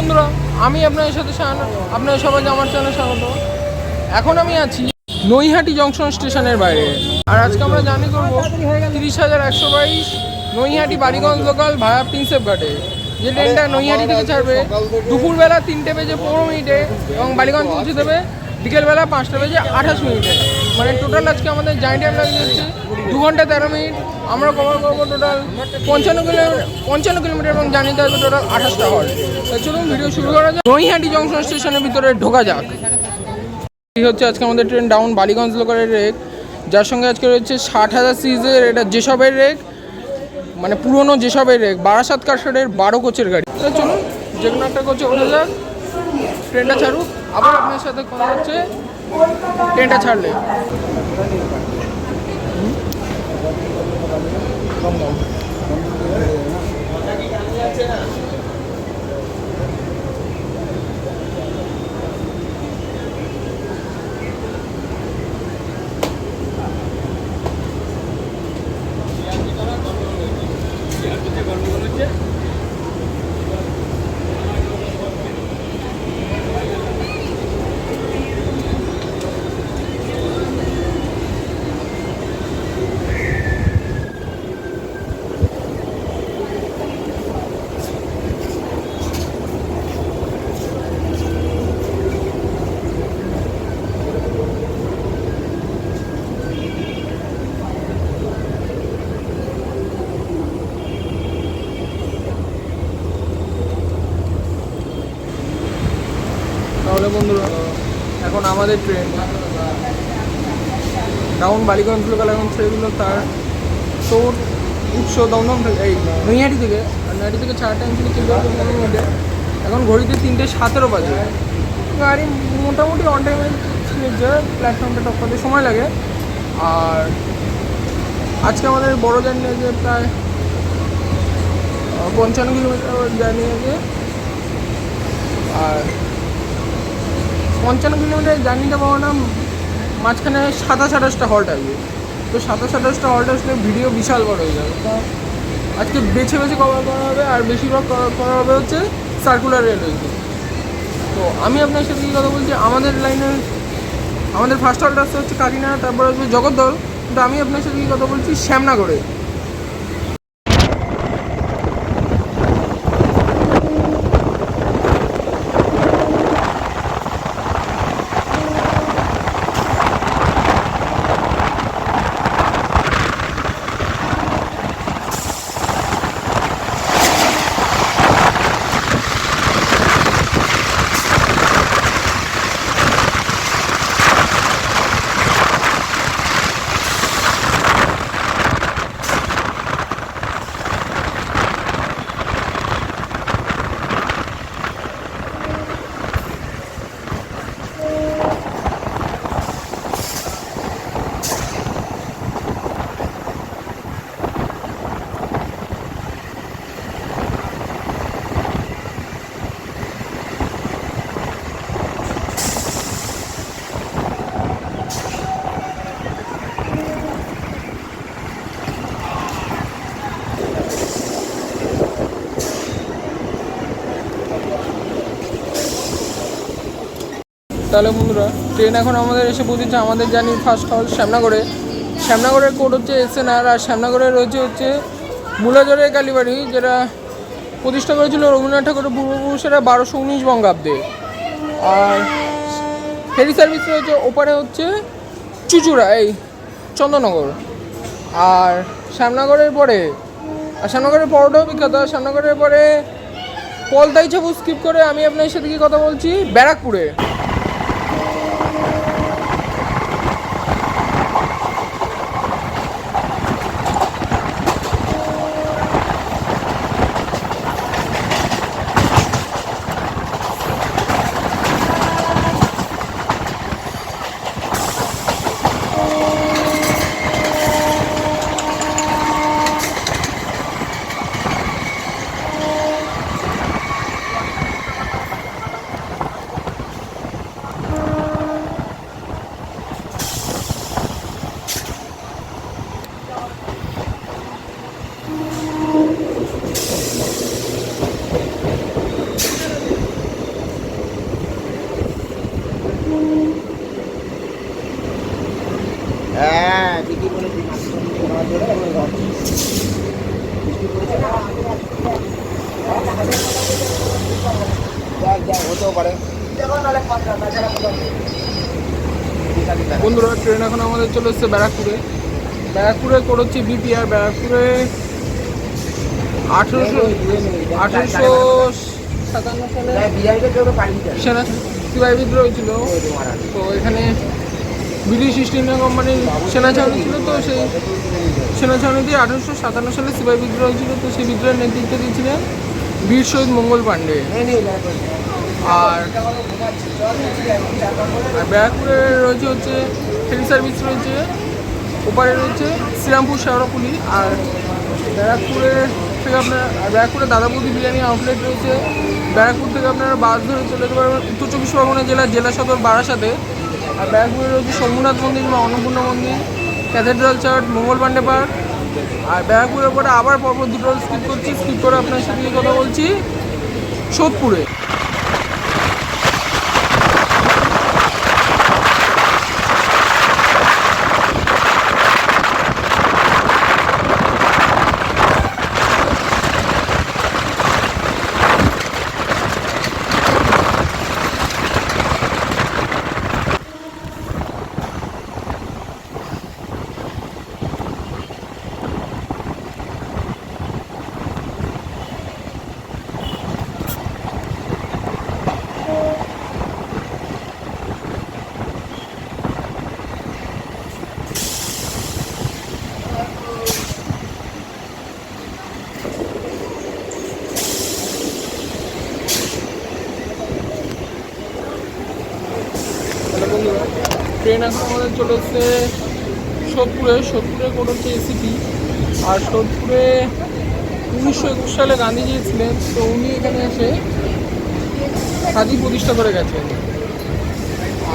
বন্ধুরা, আমি আপনাদের সাথে আপনাদের সবাইকে আমার চ্যানেলে স্বাগত। এখন আমি আছি নৈহাটি জংশন স্টেশনের বাইরে। আর আজকে আমরা জার্নি করবো 30,122 নৈহাটি বালিগঞ্জ লোকাল ভায়া প্রিন্সেপ ঘাটে। যে ট্রেনটা নৈহাটি থেকে ছাড়বে দুপুরবেলা 3:15 এবং বালিগঞ্জ পৌঁছে দেবে বিকেলবেলা 5:28। মানে টোটাল আজকে আমাদের জার্নি টাইম লাগছে হচ্ছে 2 ঘন্টা 13 মিনিট। আমরা কভার করবো টোটাল 55 কিলোমিটার এবং জার্নিতে আসবে টোটাল 28টা হল। চলুন ভিডিও শুরু করা যাক। নৈহাটি জংশন স্টেশনের ভিতরে ঢোকা যাক। এই হচ্ছে আজকে আমাদের ট্রেন ডাউন বালিগঞ্জ লোকালের রেক, যার সঙ্গে আজকে রয়েছে 60,000 সিজের এটা যেসবের রেক, মানে পুরনো যেসবের রেক, বারাসাত কারশেডের 12 কোচের গাড়ি। চলুন যে কোনো একটা কোচে ওঠা যাক, ট্রেনটা ছাড়ুক, আবার আপনার সাথে কথা হচ্ছে ট্রেনটা ছাড়লে। তাহলে বন্ধুরা, এখন আমাদের ট্রেন ডাউন বালিগঞ্জ লোকাল এখন ছেড়ে দিল তার সোর উৎস দমদম থেকে, এই নৈহাটি থেকে। আর নৈহাটি থেকে ছাড়ার টাইম ছিল 15 মিনিটে, এখন ঘড়িতে 3:17 বাজে। গাড়ি মোটামুটি অন টাইমে প্ল্যাটফর্মটা টপকাতে সময় লাগে। আর আজকে আমাদের বড় জার্নি আছে, প্রায় 55 কিলোমিটার জার্নি আছে। আর 55 কিলোমিটার জার্নিটা পাবো না, মাঝখানে 27-28টা হল্ট আসবে। তো 27-28টা হল্ট আসলে ভিডিও বিশাল বড় হয়ে যাবে। তা আজকে বেছে বেছে কভার করা হবে, আর বেশিরভাগ করা হবে হচ্ছে সার্কুলার রেলওয়েতে। তো আমি আপনার সাথে কথা বলছি, আমাদের লাইনের আমাদের ফার্স্ট হল্ট আসতে হচ্ছে কাকিনা, তারপর আসবে জগদ্দল। কিন্তু আমি আপনার সাথে কথা বলছি শ্যামনগরে। তাহলে বন্ধুরা, ট্রেন এখন আমাদের এসে পৌঁছেছে আমাদের জার্নির ফার্স্ট হল শ্যামনগরে। শ্যামনগরের কোড হচ্ছে SNR। আর শ্যামনগরে রয়েছে হচ্ছে মুলাজরের কালীবাড়ি, যেটা প্রতিষ্ঠা করেছিল রবীন্দ্রনাথ ঠাকুরের পূর্বপুরুষেরা 1219 বঙ্গাব্দে। আর ফেরি সার্ভিস রয়েছে ওপারে হচ্ছে চুচুড়া, এই চন্দননগর। আর শ্যামনগরের পরোটাও বিখ্যাত। শ্যামনগরের পরে পলতাই ছাবু স্কিপ করে আমি আপনার সাথে কি কথা বলছি ব্যারাকপুরে। বন্ধুরা ট্রেন এখন আমাদের চলে এসছে ব্যারাকপুরে। ব্যারাকপুরে করেছি বিপিআর। ব্যারাকপুরে 1857 সালে সিপাহী বিদ্রোহ হয়েছিল। তো এখানে ব্রিটিশ ইস্ট ইন্ডিয়া কোম্পানির সেনা ছাউনি ছিল। তো সেই সেনা ছাউনি দিয়ে 1857 সালে সিপাহী বিদ্রোহ হয়েছিল। তো সেই বিদ্রোহের নেতৃত্ব দিয়েছিলেন বীর শহীদ মঙ্গল পাণ্ডে। আর ব্যারাকপুরে রয়েছে হচ্ছে ফেরি সার্ভিস রয়েছে, ওপারে রয়েছে শ্রীরামপুর শেওড়াফুলি। আর ব্যারাকপুরে থেকে ব্যারাকপুরে দাদা বৌদি বিরিয়ানি আউটলেট রয়েছে। ব্যারাকপুর থেকে আপনারা বাস ধরে চলে যেতে পারবেন উত্তর চব্বিশ পরগনা জেলা সদর বারাসাতে। আর ব্যারাকপুরে রয়েছে শম্ভুনাথ মন্দির, মা অন্নপূর্ণা মন্দির, ক্যাথেড্রাল চার্চ, মঙ্গল পাণ্ডে পার্ক। আর ব্যারাকপুরের পরে আবার পরপর দুটো স্কিপ করে আপনার সাথে কথা বলছি সোদপুরে। ট্রেন এখন আমাদের চলে এসছে সোদপুরে করেছে এসিপি। আর সোদপুরে 1921 সালে গান্ধীজি ছিলেন। তো উনি এখানে এসে খাদি প্রতিষ্ঠা করে গেছেন।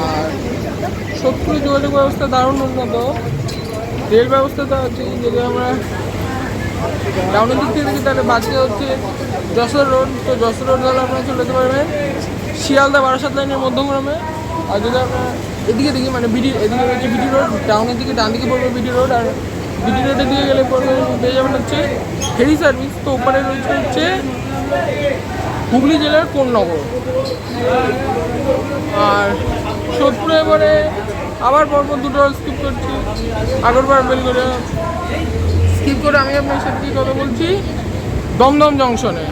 আর সোদপুরে যোগাযোগ ব্যবস্থা দারুণ উন্নত। রেল ব্যবস্থাটা আছে, যদি আমরা ডাউনের দিক থেকে দেখি তাহলে বাঁচতে হচ্ছে যশোর রোড। তো যশোর রোড ধরে আপনারা চলে যেতে পারবেন শিয়ালদা বারাসাত লাইনের মধ্যমগ্রামে। আর যদি আমরা এদিকে দেখি মানে এদিকে রয়েছে বিডি রোড, টাউনের দিকে ডান দিকে পড়বে বিডি রোড। আর বিডি রোডের দিকে গেলে পড়বে পেয়ে যাবেন হচ্ছে ফেরি সার্ভিস। তো ওপারে রয়েছে হচ্ছে হুগলি জেলার কোন্নগর। আর সোদপুরে এবারে আবার পরপর দুটো স্কিপ করছি, আগরপাড়া বেলগড়িয়া স্কিপ করে আমি আপনার সাথে কথা বলছি দমদম জংশনে।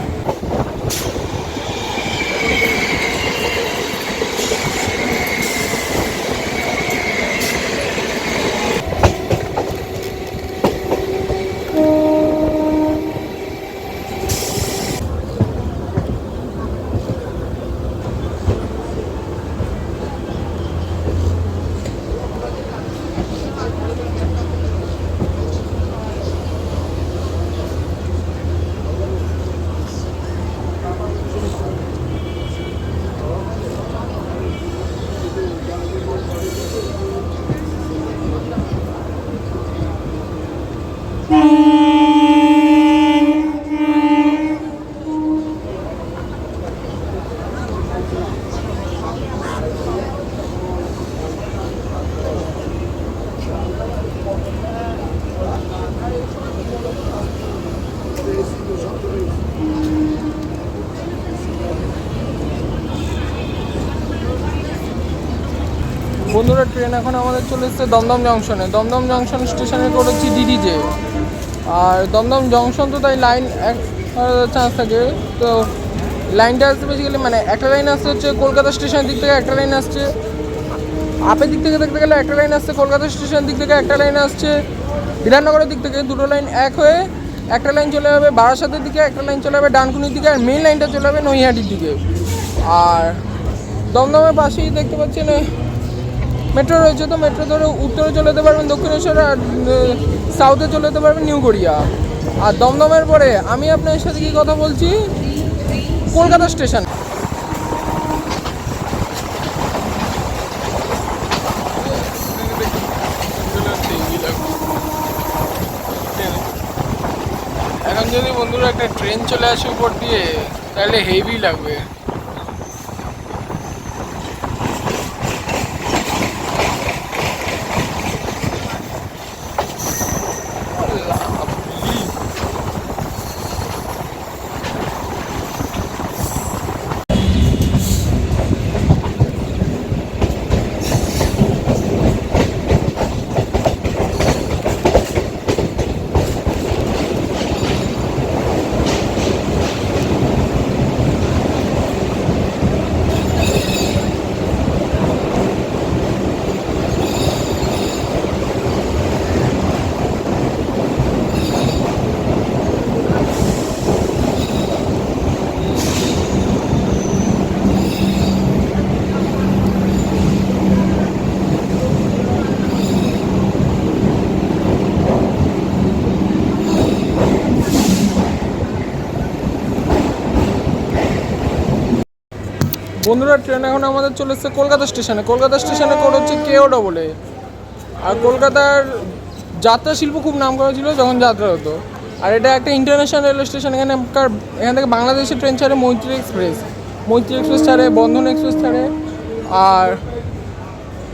বন্ধুরা ট্রেন এখন আমাদের চলে এসছে দমদম জংশনে। দমদম জংশন স্টেশনে করেছি ডিডিজে। আর দমদম জংশন তো তাই লাইন এক চান্স থাকে। তো লাইনটা আসছে বেসিক্যালি মানে একটা লাইন আসছে হচ্ছে কলকাতা স্টেশনের দিক থেকে, একটা লাইন আসছে আপের দিক থেকে দেখতে গেলে একটা লাইন আসছে কলকাতা স্টেশনের দিক থেকে, একটা লাইন আসছে বিধাননগরের দিক থেকে। দুটো লাইন এক হয়ে একটা লাইন চলে যাবে বারাসাতের দিকে, একটা লাইন চলে যাবে ডানকুনির দিকে, আর মেন লাইনটা চলে যাবে নৈহাটির দিকে। আর দমদমের পাশেই দেখতে পাচ্ছেন মেট্রো রয়েছে। তো মেট্রো ধরে উত্তরে চলে যেতে পারবেন দক্ষিণেশ্বর, আর সাউথে চলে যেতে পারবেন নিউ গড়িয়া। আর দমদমের পরে আমি আপনার সাথে কি কথা বলছি কলকাতা স্টেশন। এখন যদি বন্ধুরা একটা ট্রেন চলে আসে উপর দিয়ে তাহলে হেভি লাগবে। বন্ধুরা ট্রেন এখন আমাদের চলে এসেছে কলকাতা স্টেশনে। কলকাতা স্টেশনে কোড হচ্ছে KOW। আর কলকাতার যাত্রা শিল্প খুব নাম করা ছিল যখন যাত্রা হতো। আর এটা একটা ইন্টারন্যাশনাল রেলওয়ে স্টেশন। এখান থেকে বাংলাদেশের ট্রেন ছাড়ে মৈত্রী এক্সপ্রেস ছাড়ে, বন্ধন এক্সপ্রেস ছাড়ে। আর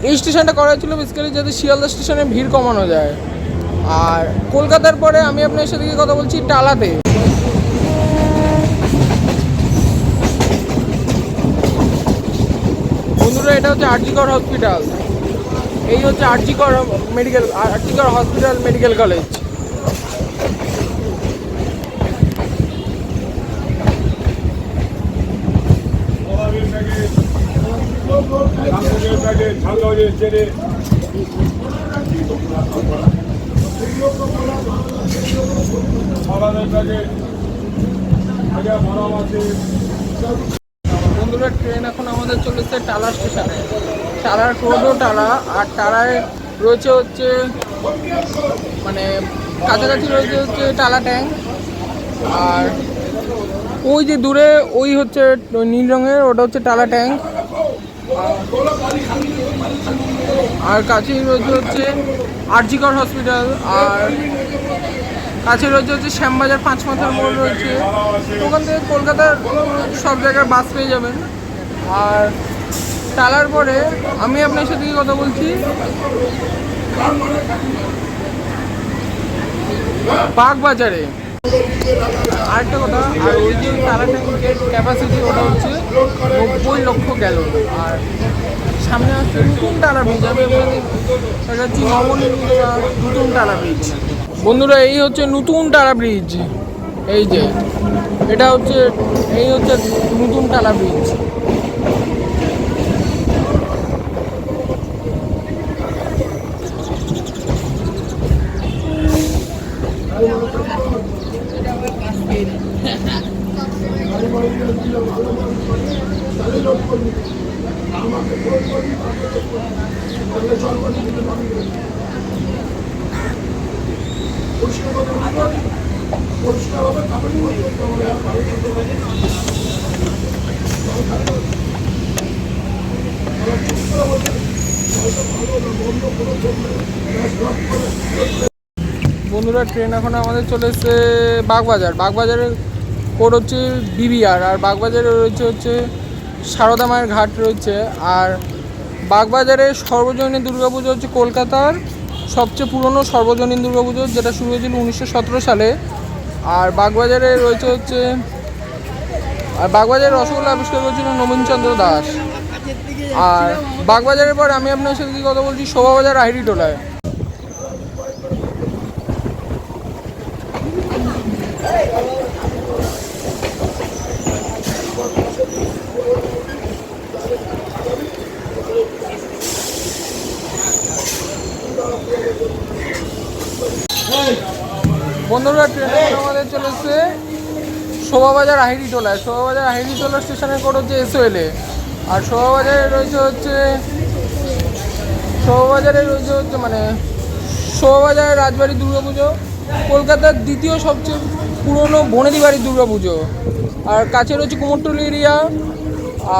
এই স্টেশনটা করা হয়েছিল বেসিক্যালি যাতে শিয়ালদা স্টেশনে ভিড় কমানো যায়। আর কলকাতার পরে আমি আপনার সাথে কথা বলছি টালাতে। বন্ধুরা এটা হচ্ছে আরজিকর হসপিটাল। এই হচ্ছে আরজিকর হসপিটাল মেডিকেল কলেজ। বন্ধুরা ট্রেন এখন আমাদের চলেছে টালা স্টেশনে। টালার রোডও টালা, আর টালায় রয়েছে হচ্ছে মানে কাছাকাছি রয়েছে হচ্ছে টালা ট্যাঙ্ক। আর ওই যে দূরে ওই হচ্ছে নীল রঙের, ওটা হচ্ছে টালা ট্যাঙ্ক। আর কাছেই রয়েছে হচ্ছে আরজিকর হসপিটাল। আর কাছে রয়েছে হচ্ছে শ্যামবাজার 5 মাথার মোড় রয়েছে। ওখান থেকে কলকাতার সব জায়গায় বাস পেয়ে যাবেন। আর টালার পরে আমি আপনার সাথে কথা বলছি বাগবাজারে। আরেকটা কথা, আর ওই যে টালা ট্যাঙ্কের ক্যাপাসিটি ওটা হচ্ছে 90 লক্ষ গ্যালন। আর সামনে আসছে নতুন টালা ব্রিজ। আমি আপনাদের দেখাচ্ছি নবনির্মিত নতুন টালা ব্রিজ। বন্ধুরা এই হচ্ছে নতুন টালা ব্রিজ। এই যে এটা হচ্ছে এই হচ্ছে নতুন টালা ব্রিজ। বন্ধুরা ট্রেন এখন আমাদের চলে এসেছে বাগবাজারের কোড হচ্ছে BBR। আর বাগবাজারে রয়েছে হচ্ছে সারদা মায়ের ঘাট রয়েছে। আর বাগবাজারের সর্বজনীন দুর্গাপুজো হচ্ছে কলকাতার সবচেয়ে পুরনো সর্বজনীন দুর্গাপুজো, যেটা শুরু হয়েছিল 1917 সালে। আর বাগবাজারে রয়েছে হচ্ছে বাগবাজারের রসগোল্লা আবিষ্কার করেছিল নবীনচন্দ্র দাস। আর বাগবাজারের পর আমি আপনার সাথে কথা বলছি শোভাবাজার আহিরিটোলায়। বন্ধুরা ট্রেন আমাদের চলেছে শোভাবাজার আহিরিটোলা স্টেশনের কোড হচ্ছে SOLA। আর শোভাবাজারে রয়েছে হচ্ছে মানে শোভাবাজারের রাজবাড়ির দুর্গাপুজো, কলকাতার দ্বিতীয় সবচেয়ে পুরনো বনেদি বাড়ির দুর্গাপুজো। আর কাছে রয়েছে কুমোরটুলি এরিয়া।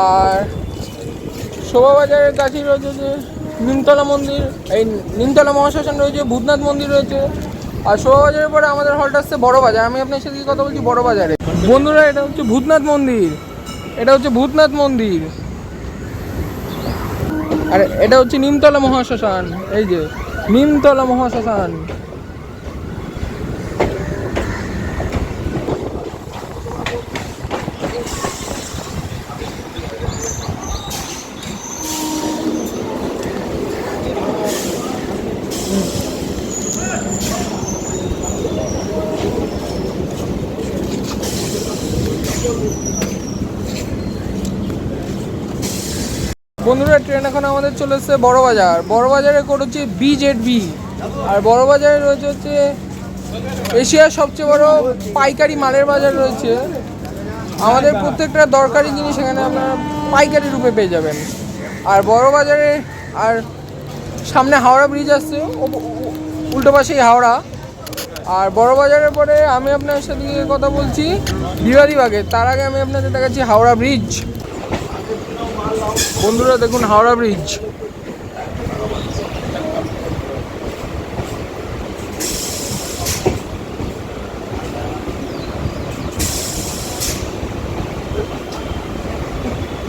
আর শোভাবাজারের কাছেই রয়েছে যে নিমতলা মন্দির, এই নিমতলা মহাশ্মশান রয়েছে, ভূতনাথ মন্দির রয়েছে। আর শোভাবাজারের পরে আমাদের হলটা আসছে বড়বাজার। আমি আপনার সাথে কথা বলছি বড়বাজারে। বন্ধুরা এটা হচ্ছে ভূতনাথ মন্দির। আর এটা হচ্ছে নিমতলা মহাশ্মশান। এই যে নিমতলা মহাশ্মশান। বন্ধুরা ট্রেন এখন আমাদের চলে এসেছে বড়বাজারের কোড হচ্ছে BZB। আর বড়বাজারে রয়েছে হচ্ছে এশিয়ার সবচেয়ে বড় পাইকারি মালের বাজার রয়েছে। আমাদের প্রত্যেকটা দরকারি জিনিস এখানে আপনারা পাইকারি রূপে পেয়ে যাবেন। আর বড়বাজারে আর সামনে হাওড়া ব্রিজ আসছে, উল্টো পাশেই হাওড়া। আর বড়বাজারের পরে আমি আপনার সাথে কথা বলছি বিবাদীবাগে। তার আগে আমি আপনাদের দেখাচ্ছি হাওড়া ব্রিজ। বন্ধুরা দেখুন হাওড়া ব্রিজ।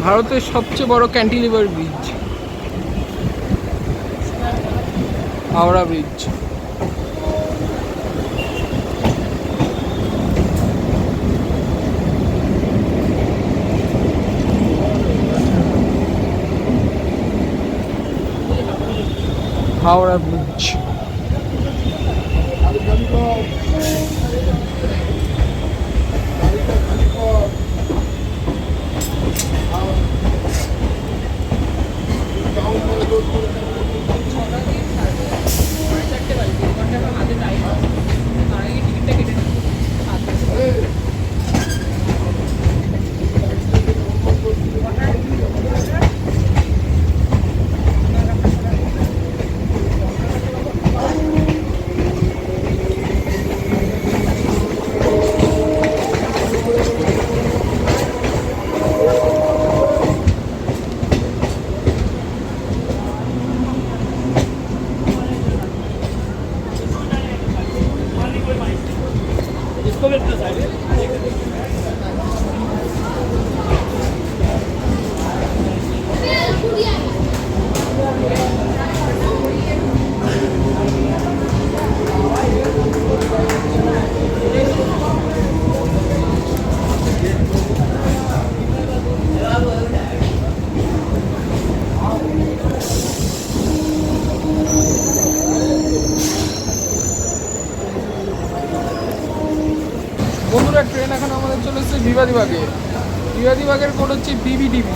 ভারতের সবচেয়ে বড় cantilever bridge Howrah bridge. Howrah bridge. বন্ধুরা ট্রেন এখন আমাদের চলে এসেছে বিবাদীবাগে। বিবাদীবাগের কোড হচ্ছে বিবিডিবি।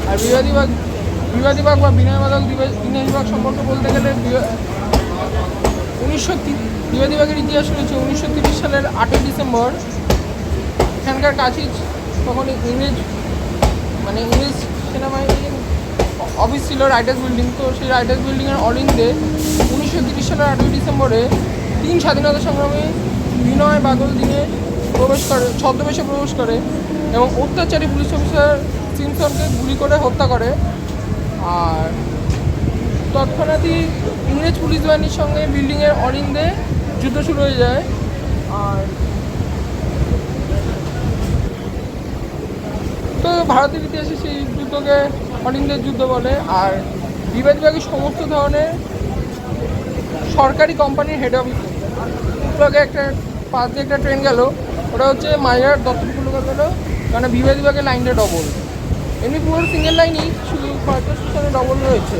আর বিবাদীবাগ বা বিনয় বাদক বিবাগ সম্পর্কে বলতে গেলে বিবাদীবাগের ইতিহাস রয়েছে 1930 সালের 8ই ডিসেম্বর। এখানকার কাছেই তখন ইংরেজ সেনাবাহিনীর অফিস ছিল, রাইটার্স বিল্ডিং। তো সেই রাইটার্স বিল্ডিংয়ের অলিন্দে 1930 সালের 8ই ডিসেম্বরে 3 স্বাধীনতা সংগ্রামী বিনয় বাদল দিনে ছদ্মবেশে প্রবেশ করে এবং অত্যাচারী পুলিশ অফিসার সিমসনকে গুলি করে হত্যা করে। আর তৎক্ষণাৎই ইংরেজ পুলিশ বাহিনীর সঙ্গে বিল্ডিংয়ের অলিন্দে যুদ্ধ শুরু হয়ে যায়। আর তো ভারতের ইতিহাসে সেই যুদ্ধকে অলিন্দের যুদ্ধ বলে। আর বিবাদীবাগের সমস্ত ধরনের সরকারি কোম্পানির হেড অফিস একটা পাশ দিয়ে একটা ট্রেন গেল, ওটা হচ্ছে মাইয়ার দত্তপুর গেল, কারণ বিবাদীবাগের লাইনটা ডবল। এমনি পুরো সিঙ্গেল লাইনই, শুধু কয়েকটা স্টেশনে ডবল রয়েছে।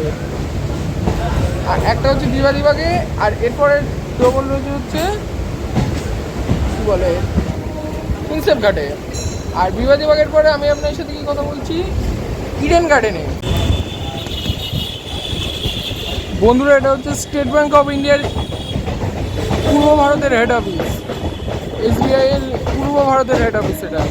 আর একটা হচ্ছে বিবাদীবাগে, আর এরপরে ডবল রয়েছে হচ্ছে কী বলে প্রিন্সেপ ঘাটে। আর বিবাদীবাগের পরে আমি আপনার সাথে কি কথা বলছি ইডেন গার্ডেনে। বন্ধুরা এটা হচ্ছে স্টেট ব্যাঙ্ক অফ ইন্ডিয়ার পূর্ব ভারতের হেড অফিস। SBI এর পূর্ব ভারতের হেড অফিস এটা।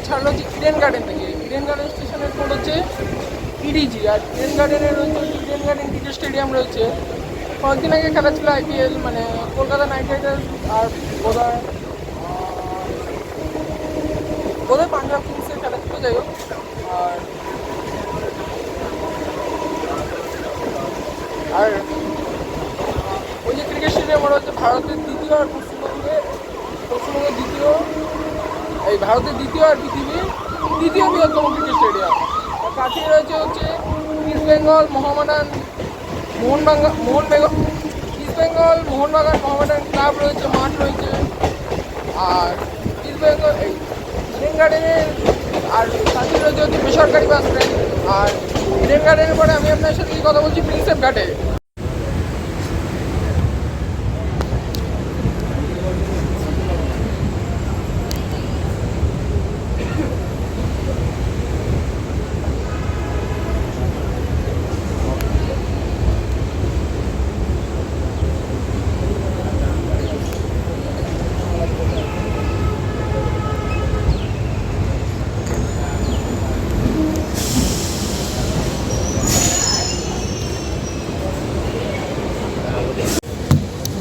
ছাড়লো হচ্ছে ইডেন গার্ডেন থেকে। ইডেন গার্ডেন স্টেশনের কোড হচ্ছে ইডিজি। আর ইডেন গার্ডেনের রয়েছে ইডেন গার্ডেন ক্রিকেট স্টেডিয়াম রয়েছে। কয়েকদিন আগে খেলা ছিল IPL, মানে কলকাতা নাইট রাইডার্স আর বোধহয় পাঞ্জাব কিংসের খেলা ছিল, যাই হোক। আর ওই যে ক্রিকেট স্টেডিয়াম ওটা হচ্ছে ভারতের দ্বিতীয় আর পশ্চিমবঙ্গের দ্বিতীয়, এই ভারতের দ্বিতীয় আর পৃথিবীর তৃতীয় বৃহত্তম ক্রিকেট স্টেডিয়াম। আর কাছে রয়েছে হচ্ছে ইস্ট বেঙ্গল মোহামেডান মোহনবাগান ক্লাব রয়েছে, মাঠ রয়েছে। আর ইস্ট বেঙ্গল এই ইডেন গার্ডেনের আর কাছে রয়েছে হচ্ছে বেসরকারি বাস স্ট্যান্ড। আর ইডেন গার্ডেনের পরে আমি আপনার সাথে কথা বলছি প্রিন্সেপ ঘাটে।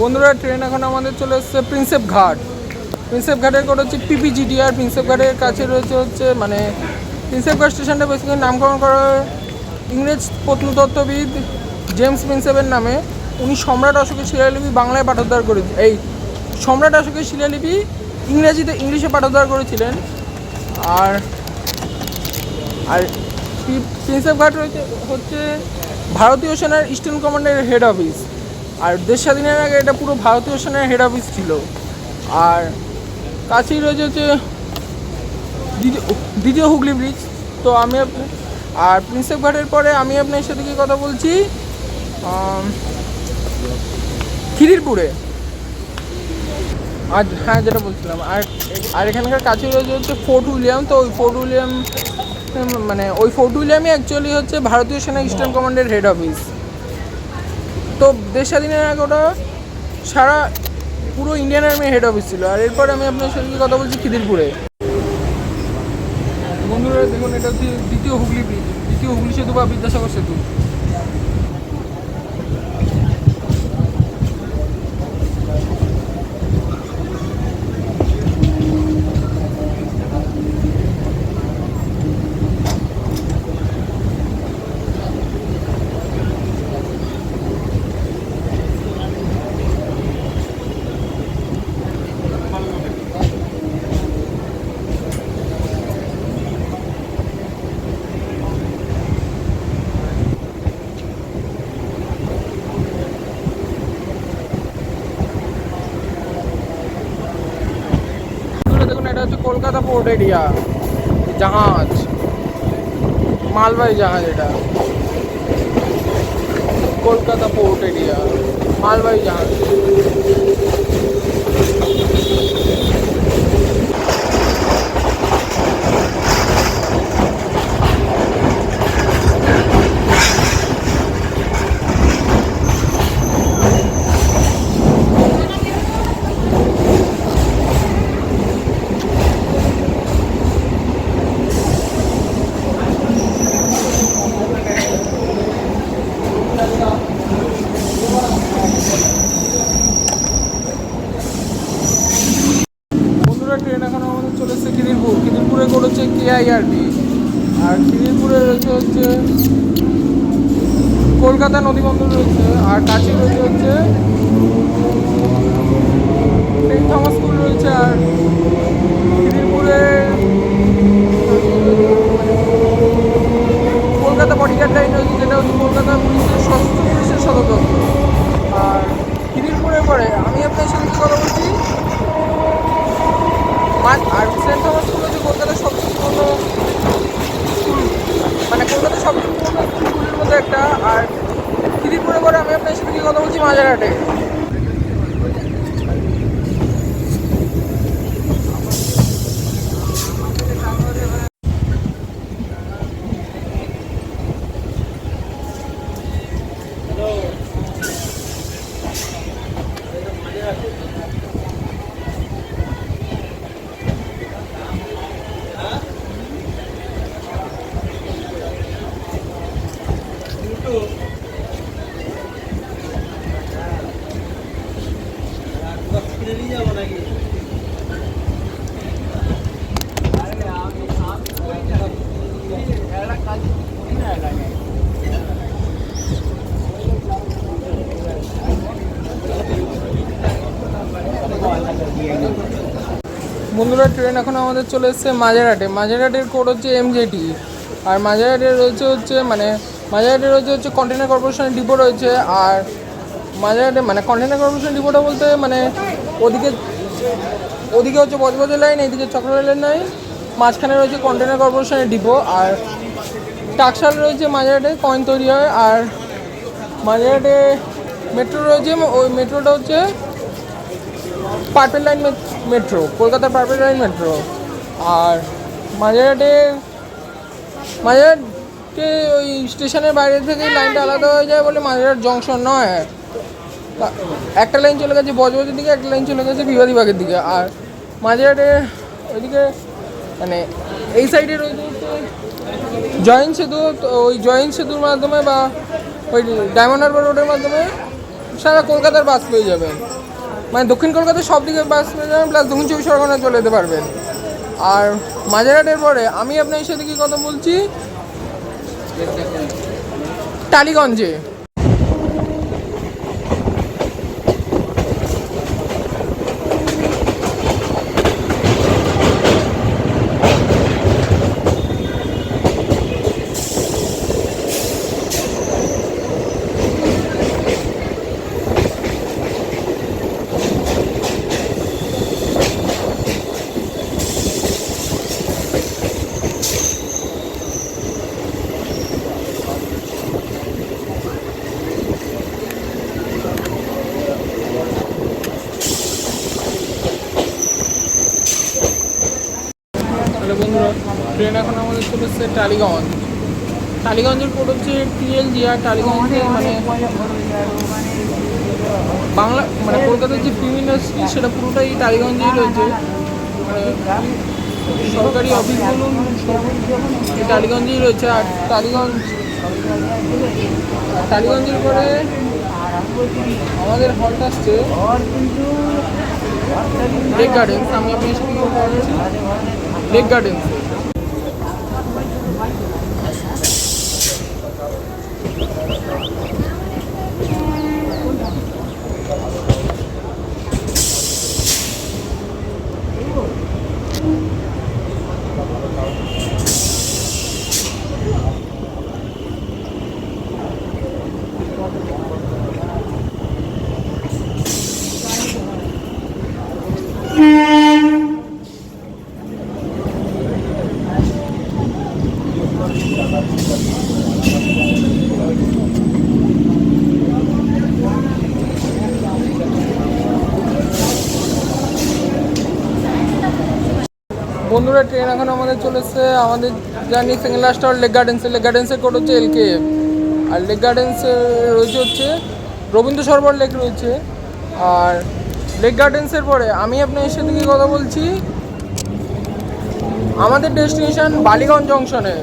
বন্ধুরা, ট্রেন এখন আমাদের চলে এসছে প্রিন্সেপ ঘাট। প্রিন্সেপ ঘাটের কোড হচ্ছে পিপিজিটি। আর প্রিন্সেপ ঘাটের কাছে রয়েছে হচ্ছে মানে প্রিন্সেপ ঘাট স্টেশনটা বেসিক্যালি নামকরণ করা ইংরেজ প্রত্নতত্ত্ববিদ জেমস প্রিন্সেপের নামে। উনি সম্রাট অশোকের শিলালিপি বাংলায় পাঠোদ্ধার করে এই সম্রাট অশোকের শিলালিপি ইংলিশে পাঠোদ্ধার করেছিলেন। আর আর প্রিন্সেপ ঘাট রয়েছে হচ্ছে ভারতীয় সেনার ইস্টার্ন কমান্ডের হেড অফিস। আর দেশ স্বাধীনের আগে এটা পুরো ভারতীয় সেনার হেড অফিস ছিল। আর কাছেই রয়েছে হচ্ছে দ্বিতীয় হুগলি ব্রিজ। তো আর প্রিন্সেপ ঘাটের পরে আমি আপনার সাথে কি কথা বলছি খিদিরপুরে। আর হ্যাঁ, যেটা বলছিলাম, আর এখানকার কাছে রয়েছে হচ্ছে ফোর্ট উইলিয়াম। তো ওই ফোর্ট উইলিয়ামই অ্যাকচুয়ালি হচ্ছে ভারতীয় সেনা ইস্টার্ন কমান্ডের হেড অফিস। তো দেশ স্বাধীনের আগে ওটা সারা পুরো ইন্ডিয়ান আর্মির হেড অফিস ছিল। আর এরপর আমি আপনার সাথে কথা বলছি খিদিরপুরে। বন্ধুরা দেখুন, এটা হচ্ছে দ্বিতীয় হুগলি ব্রিজ, দ্বিতীয় হুগলি সেতু বা বিদ্যাসাগর সেতু। দেখুন, এটা হচ্ছে কলকাতা পোর্ট এরিয়া, জাহাজ, মালবাহী জাহাজ। এটা কলকাতা পোর্ট এরিয়া, মালবাহী জাহাজ। ট্রেন এখন আমাদের চলে এসছে খিদিরপুরে কোড হচ্ছে KIRD। আর খিদিরপুরে রয়েছে হচ্ছে কলকাতা নদীবন্দর রয়েছে। আর কাছে রয়েছে হচ্ছে সেন্ট থমাস স্কুল রয়েছে। আর খিদিরপুরে কলকাতা বডিগার্ড লাইন রয়েছে, যেটা হচ্ছে কলকাতা পুলিশের সশস্ত্র পুলিশের সদর দপ্তর। আর খিদিরপুরের পরে আমি আপনার সাথে কথা বলছি আর সেন্ট থমাস স্কুল হচ্ছে কলকাতার সবচেয়ে পুরনো স্কুল, মানে কলকাতার সবচেয়ে পুরনো স্কুলের মধ্যে একটা। আর খিদিরপুরে পরে আমি আপনার সাথে কথা বলছি মাঝেরহাটে। বন্ধুরা, ট্রেন এখন আমাদের চলে এসছে মাঝেরহাটের কোড হচ্ছে MJT। আর মাঝেরহাটে রয়েছে হচ্ছে কন্টেনার কর্পোরেশনের ডিপো রয়েছে। আর মাঝেরহাটে কন্টেনার কর্পোরেশন ডিপোটা বলতে ওদিকে হচ্ছে বজবজের লাইন, এইদিকে চক্র রেলের লাইন, মাঝখানে রয়েছে কন্টেনার কর্পোরেশনের ডিপো। আর টাকশাল রয়েছে, মাঝেরহাটে কয়েন তৈরি হয়। আর মাঝেরহাটে মেট্রো রয়েছে, ওই মেট্রোটা হচ্ছে পার্পেল লাইন মেট্রো, কলকাতার পার্পেল লাইন মেট্রো। আর মাঝেরহাটে ওই স্টেশনের বাইরে থেকে লাইনটা আলাদা হয়ে যায় বলে মাঝেরহাট জংশন নয়। একটা লাইন চলে গেছে বজবজের দিকে, একটা লাইন চলে গেছে বিবাদীবাগের দিকে। আর মাঝেরহাটে ওইদিকে মানে এই সাইডে রয়েছে জয়েন্ট সেতু। তো ওই জয়েন্ট সেতুর মাধ্যমে বা ওই ডায়মন্ড হারবার রোডের মাধ্যমে সারা কলকাতার বাস পেয়ে যাবেন। মানে দক্ষিণ কলকাতার সব দিকে বাস পেয়ে যাবেন, প্লাস দক্ষিণ 24 পরগনায় চলে যেতে পারবেন। আর মাঝেরহাটের পরে আমি আপনার সাথে কি কথা বলছি, টালিগঞ্জে। হ্যালো বন্ধুরা, ট্রেন এখন আমাদের চলে এসছে টালিগঞ্জ। টালিগঞ্জের কোড হচ্ছে TLG। আর টালিগঞ্জে মানে বাংলা মানে কলকাতার যে ফিল্ম ইন্ডাস্ট্রি সেটা পুরোটাই টালিগঞ্জেই রয়েছে। মানে সরকারি অফিস বলুন টালিগঞ্জেই রয়েছে। আর টালিগঞ্জের পরে আমাদের হল্ট আসছে লেক গার্ডেন্স। আমি আপনি লেক গার্ডেন্স। বন্ধুরা, ট্রেন এখন আমাদের চলে এসছে আমাদের journey second last our Lake গার্ডেন্সে। লেক গার্ডেন্সের কোড হচ্ছে LKF। আর লেক গার্ডেন্সে রয়েছে হচ্ছে রবীন্দ্র সরোবর লেক রয়েছে। আর লেক গার্ডেন্সের পরে আমি আপনার সাথে কি কথা বলছি, আমাদের ডেস্টিনেশন বালিগঞ্জ জংশনে।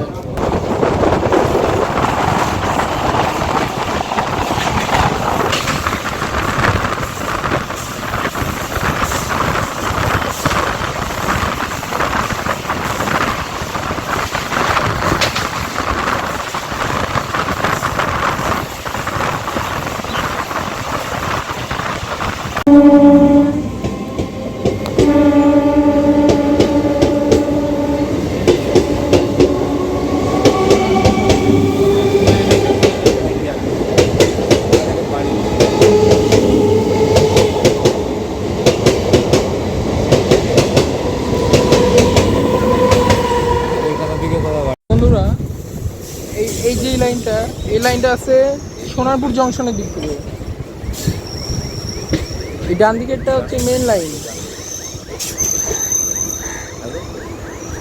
বন্ধুরা, এই যে লাইনটা আছে সোনারপুর জংশনের দিক থেকে। এই ডান দিকেরটা হচ্ছে মেন লাইন,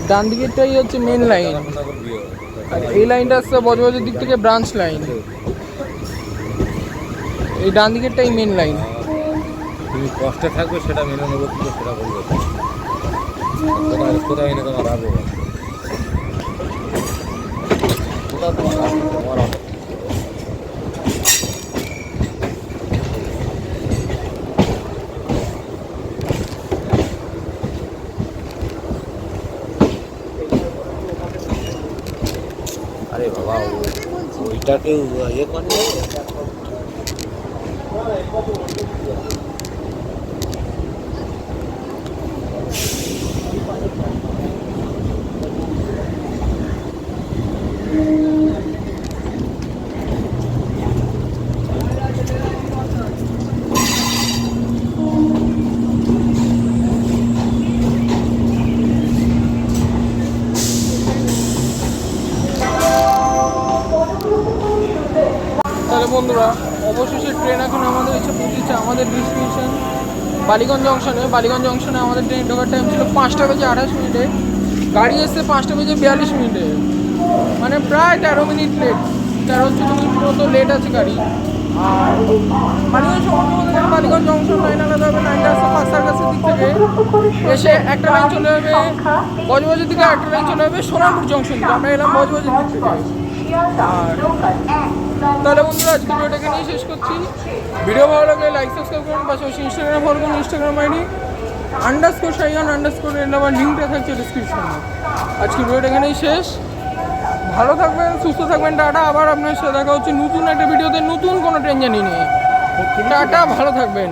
ডান দিকেরটাই হচ্ছে মেন লাইন। আর এই লাইনটা আসছে বজবজের দিক থেকে ব্রাঞ্চ লাইন। এই ডান দিকেরটাই মেন লাইন। তুমি কষ্টে থাকবে সেটা মেনে নেবো, কিন্তু সেটা বলবো কোথায় এনে তোমার রাখবো, কোথাও তোমার তোমার আরে বাবা ওইটাকে ইয়ে করে তাহলে বন্ধুরা অবশেষে ট্রেন এখন আমাদের এসে পৌঁছেছে আমাদের ডেস্টিনেশন বালিগঞ্জ জংশনে। বালিগঞ্জ জংশনে আমাদের ট্রেন ঢোকার টাইম ছিল 5টা বেজে 28 মিনিটে, গাড়ি এসছে 5টা বেজে 42 মিনিটে, মানে প্রায় 13 মিনিট লেট, 13-14 মিনিট মতো লেট আছে গাড়ি। আর বালিগঞ্জ সম্বন্ধে বালিগঞ্জ জংশন লাইন আলাদা হবে, লাইনটা আসছে পাঁচটার কাছের দিক থেকে, এসে একটা লাইন চলে যাবে বজবজের দিকে, একটা লাইন চলে যাবে সোনারপুর জংশন দিকে। আমরা এলাম বজবজের দিক থেকে। আর তাহলে বন্ধুরা আজকে ভিডিওটা এখানেই শেষ করছি। ভিডিও ভালো লাগলে লাইক সাবস্ক্রাইব করুন, পাশাপাশি ইনস্টাগ্রামে ফলো করুন, ইনস্টাগ্রাম আইডি _শাইয়ান_ আমার লিঙ্কটা থাকছে ডিসক্রিপশনে। আজকে ভিডিওটা এখানেই শেষ। ভালো থাকবেন, সুস্থ থাকবেন, টাটা। আবার আপনার সাথে দেখা হচ্ছে নতুন একটা ভিডিওতে, নতুন কোনো ট্রেন জার্নি নিয়ে। টাটা, ভালো থাকবেন।